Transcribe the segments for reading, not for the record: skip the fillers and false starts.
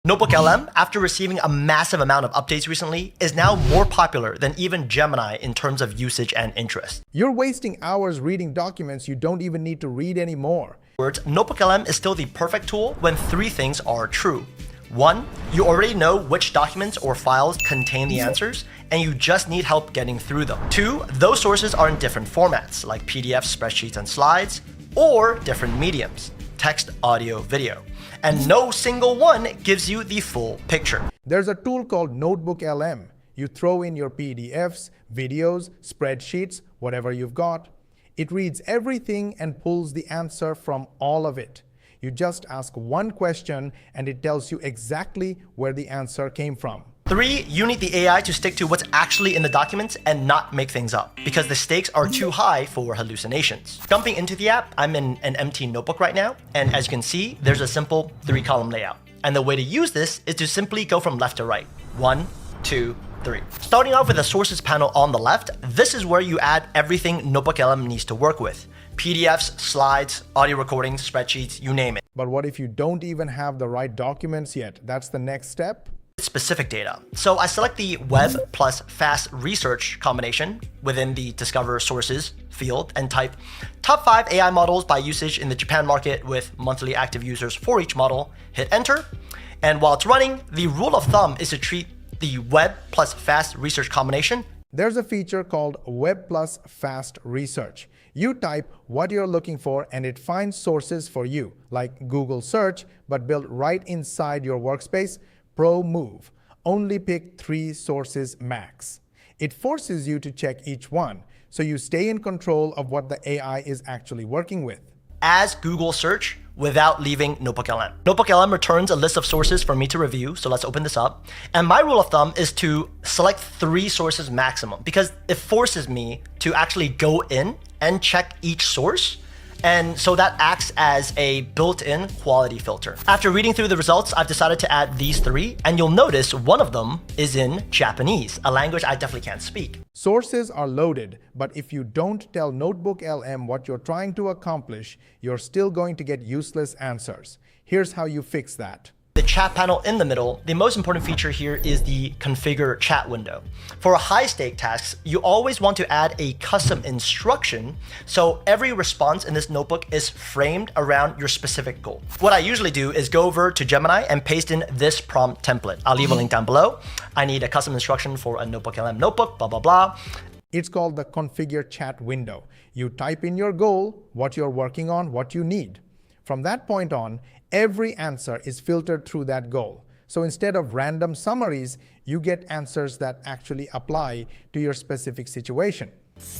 NotebookLM, after receiving a massive amount of updates recently, is now more popular than even Gemini in terms of usage and interest. You're wasting hours reading documents you don't even need to read anymore. NotebookLM is still the perfect tool when three things are true. One, you already know which documents or files contain the answers, and you just need help getting through them. Two, those sources are in different formats, like PDFs, spreadsheets, and slides, or different mediums, text, audio, video. And no single one gives you the full picture. There's a tool called NotebookLM. You throw in your PDFs, videos, spreadsheets, whatever you've got. It reads everything and pulls the answer from all of it. You just ask one question and it tells you exactly where the answer came from. Three, you need the AI to stick to what's actually in the documents and not make things up, because the stakes are too high for hallucinations. Jumping into the app, I'm in an empty notebook right now, and as you can see, there's a simple 3-column layout. And the way to use this is to simply go from left to right. 1, 2, 3. Starting off with the sources panel on the left, this is where you add everything NotebookLM needs to work with. PDFs, slides, audio recordings, spreadsheets, you name it. But what if you don't even have the right documents yet? That's the next step. Specific data. So I select the web plus fast research combination within the discover sources field and type top 5 AI models by usage in the Japan market with monthly active users for each model, hit enter. And while it's running, the rule of thumb is to treat the web plus fast research combination. There's a feature called web plus fast research. You type what you're looking for and it finds sources for you, like Google search, but built right inside your workspace. Pro move. Only pick 3 sources max. It forces you to check each one, so you stay in control of what the AI is actually working with. As Google search without leaving NotebookLM. NotebookLM returns a list of sources for me to review, so let's open this up. And my rule of thumb is to select 3 sources maximum, because it forces me to actually go in and check each source. And so that acts as a built-in quality filter. After reading through the results, I've decided to add these 3, and you'll notice one of them is in Japanese, a language I definitely can't speak. Sources are loaded, but if you don't tell NotebookLM what you're trying to accomplish, you're still going to get useless answers. Here's how you fix that. The chat panel in the middle, the most important feature here is the configure chat window. For high-stake tasks, you always want to add a custom instruction, so every response in this notebook is framed around your specific goal. What I usually do is go over to Gemini and paste in this prompt template. I'll leave a link down below. I need a custom instruction for a NotebookLM notebook, blah, blah, blah. It's called the configure chat window. You type in your goal, what you're working on, what you need. From that point on, every answer is filtered through that goal. So instead of random summaries, you get answers that actually apply to your specific situation.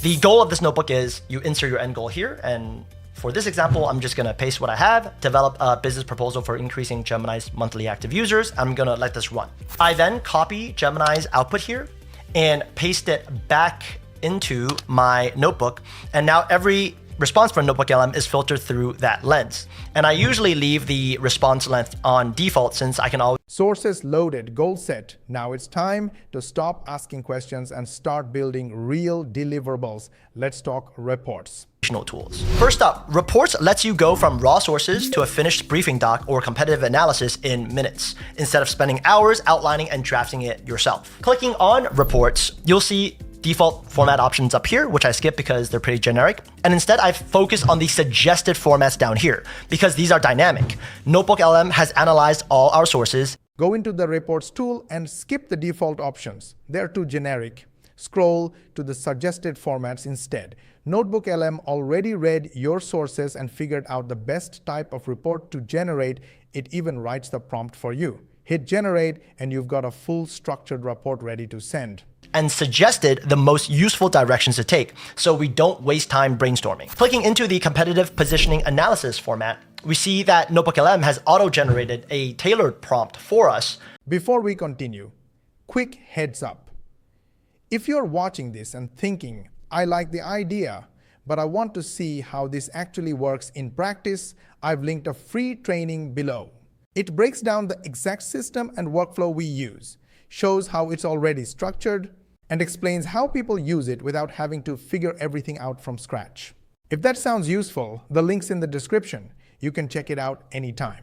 The goal of this notebook is you insert your end goal here. And for this example, I'm just going to paste what I have, develop a business proposal for increasing Gemini's monthly active users. I'm going to let this run. I then copy Gemini's output here and paste it back into my notebook. And now every response for NotebookLM is filtered through that lens. And I usually leave the response length on default since I can always... Sources loaded, goal set. Now it's time to stop asking questions and start building real deliverables. Let's talk reports. Tools. First up, reports lets you go from raw sources to a finished briefing doc or competitive analysis in minutes, instead of spending hours outlining and drafting it yourself. Clicking on reports, you'll see default format options up here, which I skip because they're pretty generic. And instead, I focus on the suggested formats down here because these are dynamic. NotebookLM has analyzed all our sources. Go into the reports tool and skip the default options. They're too generic. Scroll to the suggested formats instead. NotebookLM already read your sources and figured out the best type of report to generate. It even writes the prompt for you. Hit generate and you've got a full structured report ready to send. And suggested the most useful directions to take so we don't waste time brainstorming. Clicking into the competitive positioning analysis format, we see that NotebookLM has auto-generated a tailored prompt for us. Before we continue, quick heads up. If you're watching this and thinking, I like the idea, but I want to see how this actually works in practice, I've linked a free training below. It breaks down the exact system and workflow we use, shows how it's already structured, and explains how people use it without having to figure everything out from scratch. If that sounds useful, the link's in the description. You can check it out anytime.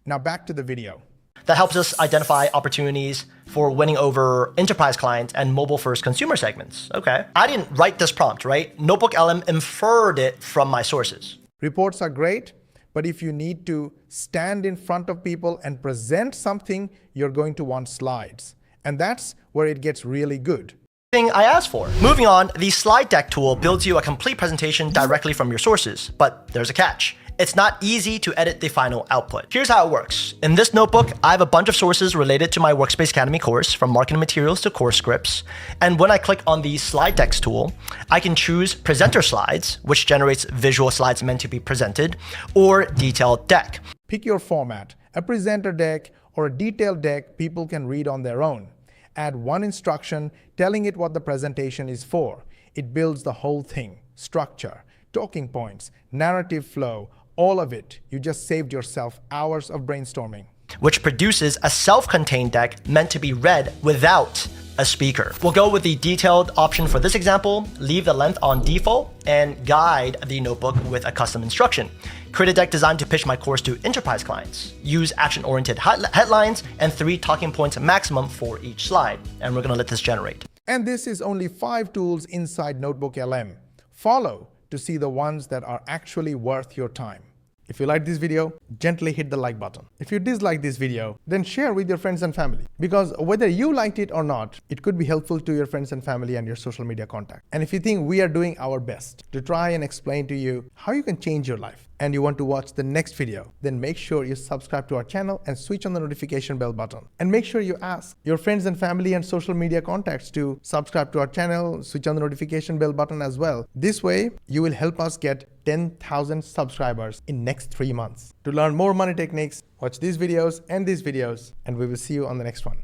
Now back to the video. that helps us identify opportunities for winning over enterprise clients and mobile-first consumer segments. Okay. I didn't write this prompt, right? NotebookLM inferred it from my sources. Reports are great, but if you need to stand in front of people and present something, you're going to want slides. And that's where it gets really good. Thing I asked for. Moving on, the slide deck tool builds you a complete presentation directly from your sources, but there's a catch. It's not easy to edit the final output. Here's how it works. In this notebook, I have a bunch of sources related to my Workspace Academy course, from marketing materials to course scripts. And when I click on the slide decks tool, I can choose presenter slides, which generates visual slides meant to be presented, or detailed deck. Pick your format, a presenter deck or a detailed deck people can read on their own. Add one instruction telling it what the presentation is for. It builds the whole thing: structure, talking points, narrative flow, all of it. You just saved yourself hours of brainstorming. Which produces a self-contained deck meant to be read without a speaker. We'll go with the detailed option for this example, leave the length on default, and guide the notebook with a custom instruction. Create a deck designed to pitch my course to enterprise clients. Use action-oriented headlines and 3 talking points maximum for each slide. And we're gonna let this generate. And this is only 5 tools inside NotebookLM. Follow to see the ones that are actually worth your time. If you like this video, gently hit the like button. If you dislike this video, then share with your friends and family. Because whether you liked it or not, it could be helpful to your friends and family and your social media contact. And if you think we are doing our best to try and explain to you how you can change your life, and you want to watch the next video, then make sure you subscribe to our channel and switch on the notification bell button. And make sure you ask your friends and family and social media contacts to subscribe to our channel, switch on the notification bell button as well. This way, you will help us get 10,000 subscribers in next 3 months. To learn more money techniques, watch these videos, and we will see you on the next one.